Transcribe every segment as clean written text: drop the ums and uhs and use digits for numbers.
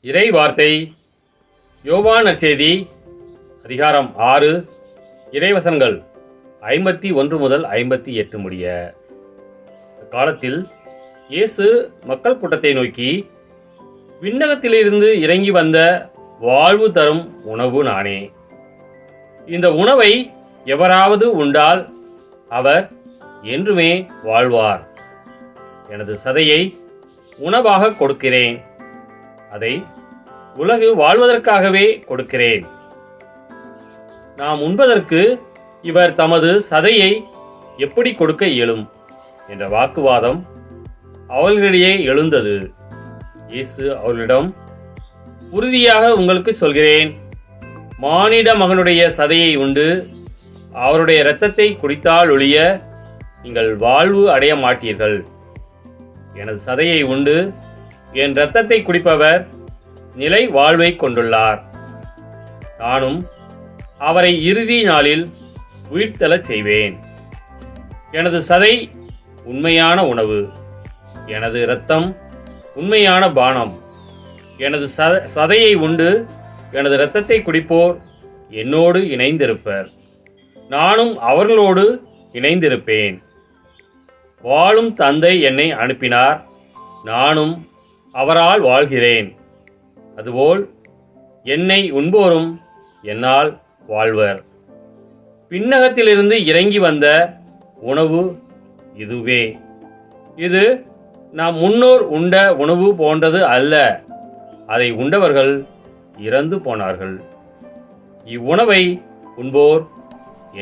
இறை வார்த்தை யோவான் நற்செய்தி அதிகாரம் 6 இறைவசனங்கள் 51 முதல் 58 முடிய. காலத்தில் இயேசு மக்கள் கூட்டத்தை நோக்கி, விண்ணகத்திலிருந்து இறங்கி வந்த வாழ்வு தரும் உணவு நானே. இந்த உணவை எவராவது உண்டால் அவர் என்றுமே வாழ்வார். எனது சதையை உணவாக கொடுக்கிறேன். அதை உலகு வாழ்வதற்காகவே கொடுக்கிறேன். நாம் உண்பதற்கு இவர் தமது சதையை எப்படி கொடுக்க இயலும் என்ற வாக்குவாதம் அவர்களிடையே எழுந்தது. இயேசு அவர்களிடம், உறுதியாக உங்களுக்கு சொல்கிறேன், மானிட மகனுடைய சதையை உண்டு அவருடைய இரத்தத்தை குடித்தால் ஒழிய நீங்கள் வாழ்வு அடைய மாட்டீர்கள். எனது சதையை உண்டு என் இரத்தத்தை குடிப்பவர் நிலை வாழ்வை கொண்டுள்ளார். நானும் அவரை இறுதி நாளில் உயிர்த்தெழச் செய்வேன். எனது சதை உண்மையான உணவு, எனது இரத்தம் உண்மையான பானம். எனது சதையை உண்டு எனது இரத்தத்தை குடிப்போர் என்னோடு இணைந்திருப்பர், நானும் அவர்களோடு இணைந்திருப்பேன். வாழும் தந்தை என்னை அனுப்பினார், நானும் அவரால் வாழ்கிறேன். அதுபோல் என்னை உண்போரும் என்னால் வாழ்வர். விண்ணகத்திலிருந்து இறங்கி வந்த உணவு இதுவே. இது நாம் முன்னோர் உண்ட உணவு போன்றது அல்ல. அதை உண்டவர்கள் இறந்து போனார்கள். இவ்வுணவை உண்போர்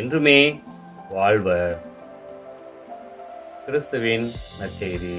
என்றுமே வாழ்வர். கிறிஸ்துவின் நற்செய்தி.